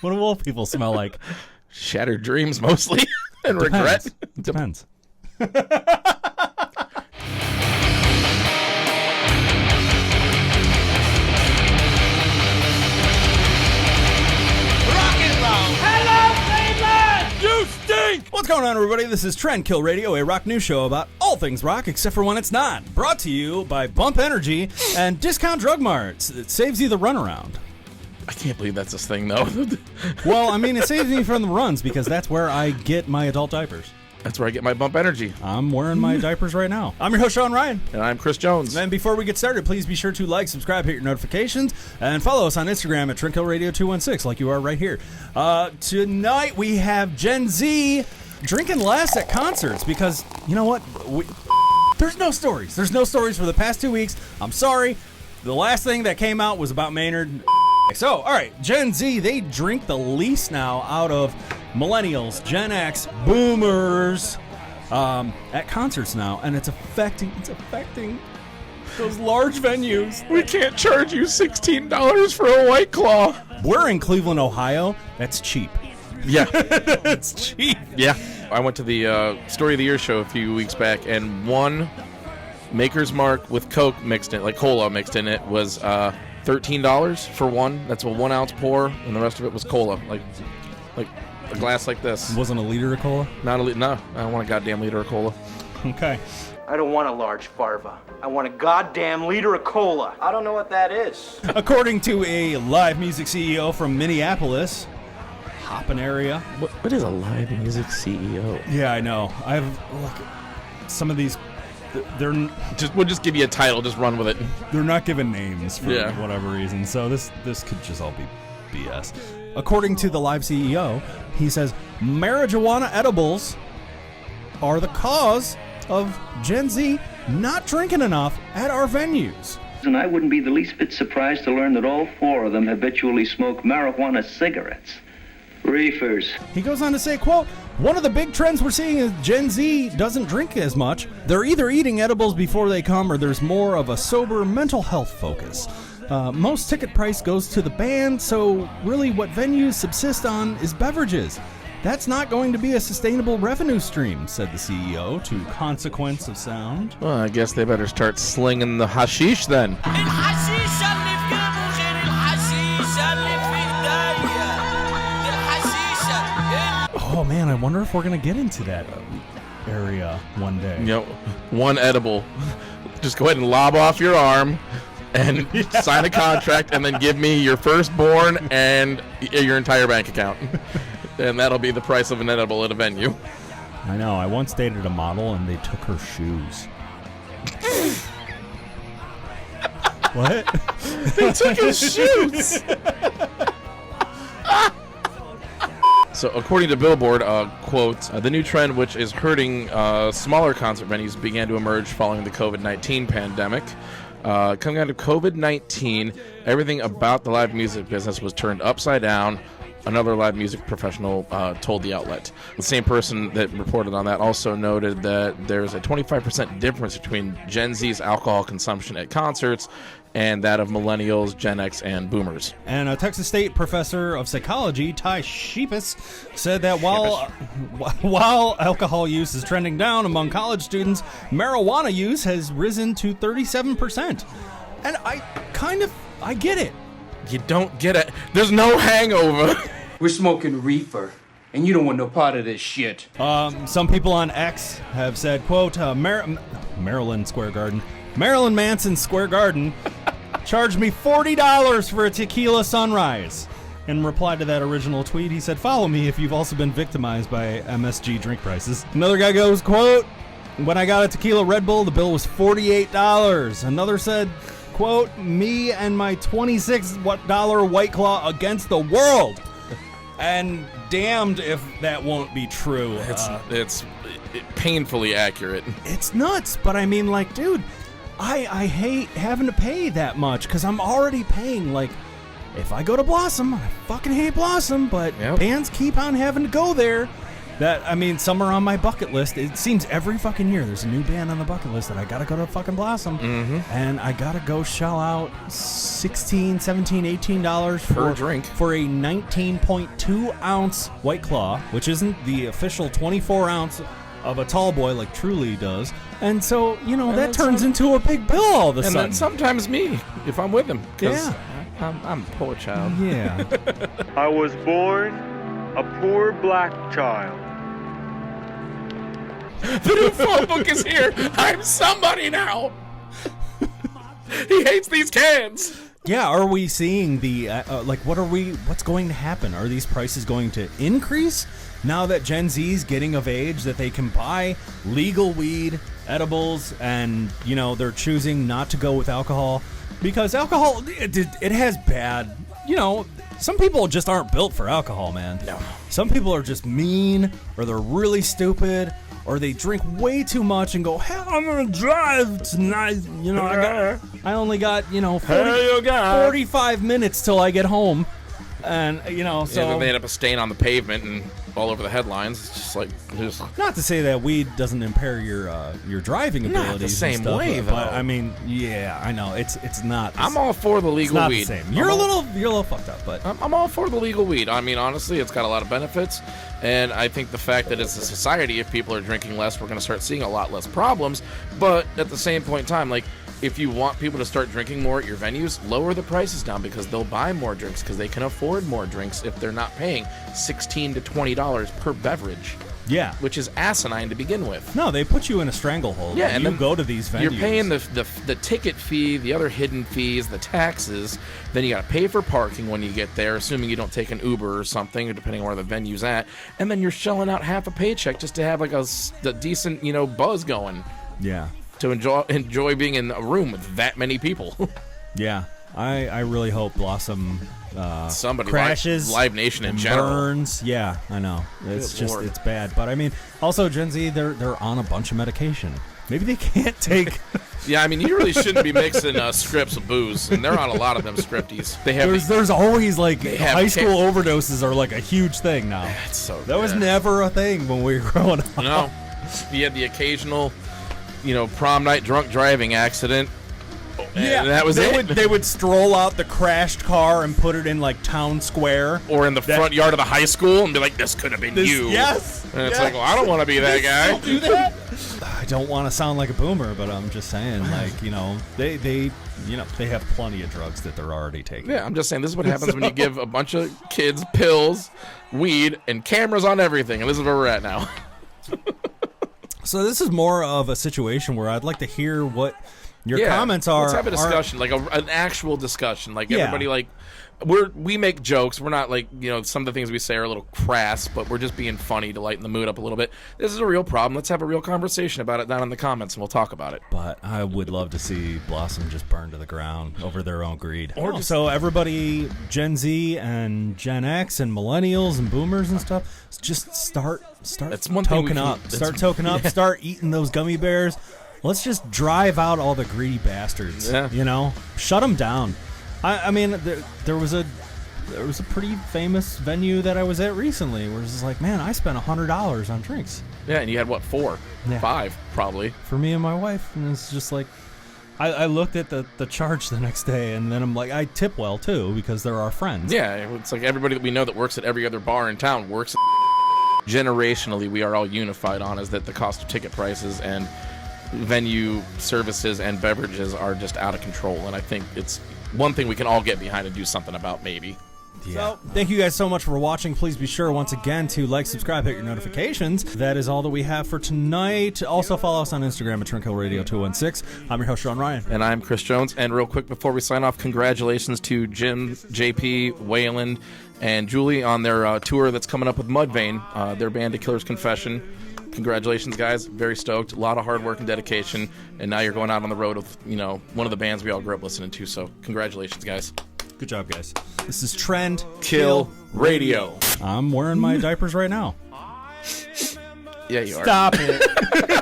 What do old people smell like? Shattered dreams, mostly, and regret. It depends. What's going on, everybody? This is Trend Kill Radio, a rock news show about all things rock, except for when it's not. Brought to you by Bump Energy and Discount Drug Marts. It saves you the runaround. I can't believe that's this thing, though. Well, I mean, it saves me from the runs because that's where I get my adult diapers. That's where I get my Bump Energy. I'm wearing my diapers right now. I'm your host, Sean Ryan. And I'm Chris Jones. And before we get started, please be sure to like, subscribe, hit your notifications, and follow us on Instagram at TrendKillRadio216, like you are right here. Tonight, we have Gen Z drinking less at concerts because, you know what? There's no stories. There's no stories for the past 2 weeks. I'm sorry. The last thing that came out was about Maynard. So, all right, Gen Z, they drink the least now out of millennials, Gen X, boomers at concerts now, and it's affecting those large venues. We can't charge you $16 for a White Claw. We're in Cleveland, Ohio. That's cheap. Yeah. It's cheap. Yeah. I went to the Story of the Year show a few weeks back, and one Maker's Mark with Coke mixed in, like cola mixed in it, was $13 for one. That's a 1 ounce pour, and the rest of it was cola, like a glass like this. Wasn't a liter of cola? Not a liter. No, I don't want a goddamn liter of cola. Okay. I don't want a large farva. I want a goddamn liter of cola. I don't know what that is. According to a live music CEO from Minneapolis, Hoppin area. What is a live music CEO? Yeah, I know. Look, some of these, We'll just give you a title. Just run with it. They're not given names for whatever reason. So this could just all be BS. According to the live CEO, he says marijuana edibles are the cause of Gen Z not drinking enough at our venues. And I wouldn't be the least bit surprised to learn that all 4 of them habitually smoke marijuana cigarettes. Reefers. He goes on to say, quote, one of the big trends we're seeing is Gen Z doesn't drink as much. They're either eating edibles before they come or there's more of a sober mental health focus. Most ticket price goes to the band, so really what venues subsist on is beverages. That's not going to be a sustainable revenue stream, said the CEO to Consequence of Sound. Well, I guess they better start slinging the hashish then. Oh man, I wonder if we're going to get into that area one day. You know, one edible. Just go ahead and lob off your arm and sign a contract and then give me your firstborn and your entire bank account. And that'll be the price of an edible at a venue. I know. I once dated a model and they took her shoes. What? They took his shoes! So, according to Billboard, quote, the new trend which is hurting smaller concert venues began to emerge following the COVID-19 pandemic. Coming out of COVID-19, everything about the live music business was turned upside down, another live music professional told the outlet. The same person that reported on that also noted that there's a 25% difference between Gen Z's alcohol consumption at concerts and that of millennials, Gen X, and boomers. And a Texas State professor of psychology, Ty Sheepus, said that while alcohol use is trending down among college students, marijuana use has risen to 37%. And I get it. You don't get it. There's no hangover. We're smoking reefer, and you don't want no part of this shit. Some people on X have said, quote, Maryland Manson Square Garden charged me $40 for a tequila sunrise. In reply to that original tweet, he said, follow me if you've also been victimized by MSG drink prices. Another guy goes, quote, when I got a tequila Red Bull, the bill was $48. Another said, quote, me and my $26 White Claw against the world. And damned if that won't be true. It's painfully accurate. It's nuts, but I mean, like, dude, I hate having to pay that much because I'm already paying. Like, if I go to Blossom, I fucking hate Blossom, but bands keep on having to go there. that, I mean, some are on my bucket list. It seems every fucking year there's a new band on the bucket list that I gotta go to fucking Blossom. And I gotta go shell out $16, $17, $18 Per drink. for a 19.2 ounce White Claw, which isn't the official 24 ounce of a tall boy like Truly does. And so, that turns into a big bill all of a And sudden. then sometimes me, if I'm with him. 'Cause Yeah. I'm a poor child. Yeah. I was born a poor black child. The new phone book is here. I'm somebody now. He hates these cans. Yeah, are we seeing the, what's going to happen? Are these prices going to increase now that Gen Z's getting of age, that they can buy legal weed, edibles, and, they're choosing not to go with alcohol? Because alcohol, it has bad, some people just aren't built for alcohol, man. No. Some people are just mean, or they're really stupid, or they drink way too much and go, hell, I'm going to drive tonight. I only got, 45 minutes till I get home. And, so... Yeah, then they end up a stain on the pavement and all over the headlines. It's just like... Not to say that weed doesn't impair your driving abilities. Not the same and stuff, way, but though. I mean, yeah, I know it's not. I'm all for the legal not weed. the same. You're a little fucked up, but I'm all for the legal weed. I mean, honestly, it's got a lot of benefits, and I think the fact that it's a society, if people are drinking less, we're going to start seeing a lot less problems. But at the same point in time, like, if you want people to start drinking more at your venues, lower the prices down because they'll buy more drinks because they can afford more drinks if they're not paying $16 to $20 per beverage. yeah. Which is asinine to begin with. No, they put you in a stranglehold. Yeah, and and you then go to these venues. You're paying the ticket fee, the other hidden fees, the taxes. Then you got to pay for parking when you get there, assuming you don't take an Uber or something, or depending on where the venue's at. And then you're shelling out half a paycheck just to have like a decent, buzz going. Yeah. To enjoy being in a room with that many people. Yeah. I really hope Blossom Somebody crashes, Live Nation in and general. burns. Yeah, I know. It's Good just Lord. it's bad. But I mean, also Gen Z, they're on a bunch of medication. Maybe they can't take. Yeah, I mean, you really shouldn't be mixing scripts of booze, and they're on a lot of them scripties. They have There's always like have high school overdoses are like a huge thing now. It's so That was bad. never a thing when we were growing up. No, you had the occasional, prom night drunk driving accident. Yeah, and that was they it. would they would stroll out the crashed car and put it in like town square Or in the front yard of the high school and be like, "This could have been you." Yes, And it's yes. like, well, I don't want to be that guy. Do that? I don't want to sound like a boomer, but I'm just saying, they have plenty of drugs that they're already taking. Yeah, I'm just saying, this is what happens when you give a bunch of kids pills, weed, and cameras on everything, and this is where we're at now. So this is more of a situation where I'd like to hear what your comments are. Let's have a discussion, like an actual discussion. Like Yeah. everybody, we make jokes. We're not like, some of the things we say are a little crass, but we're just being funny to lighten the mood up a little bit. This is a real problem. Let's have a real conversation about it down in the comments, and we'll talk about it. But I would love to see Blossom just burn to the ground over their own greed. Or just- so everybody, Gen Z and Gen X and millennials and boomers and stuff, just start That's one thing we token can- up. that's- Start token up. Start eating those gummy bears. Let's just drive out all the greedy bastards. Yeah. Shut them down. I mean, there was a pretty famous venue that I was at recently where it's just like, man, I spent $100 on drinks Yeah, and you had, 4? Yeah. 5, probably. for me and my wife, and it's just like, I looked at the charge the next day, and then I'm like, I tip well too because they're our friends. Yeah, it's like everybody that we know that works at every other bar in town works at generationally, we are all unified on is that the cost of ticket prices and venue services and beverages are just out of control, and I think it's one thing we can all get behind and do something about, maybe. So, thank you guys so much for watching. Please be sure once again to like, subscribe, hit your notifications. That is all that we have for tonight. Also follow us on Instagram at Trinkill Radio 216. I'm your host, Sean Ryan. And I'm Chris Jones, and real quick before we sign off, congratulations to Jim, JP, Wayland, and Julie on their tour that's coming up with Mudvayne, their band A Killer's Confession. Congratulations, guys. Very stoked. A lot of hard work and dedication. And now you're going out on the road with, one of the bands we all grew up listening to. So congratulations, guys. Good job, guys. This is Trend Kill Radio. I'm wearing my diapers right now. Yeah, you are. Stop it.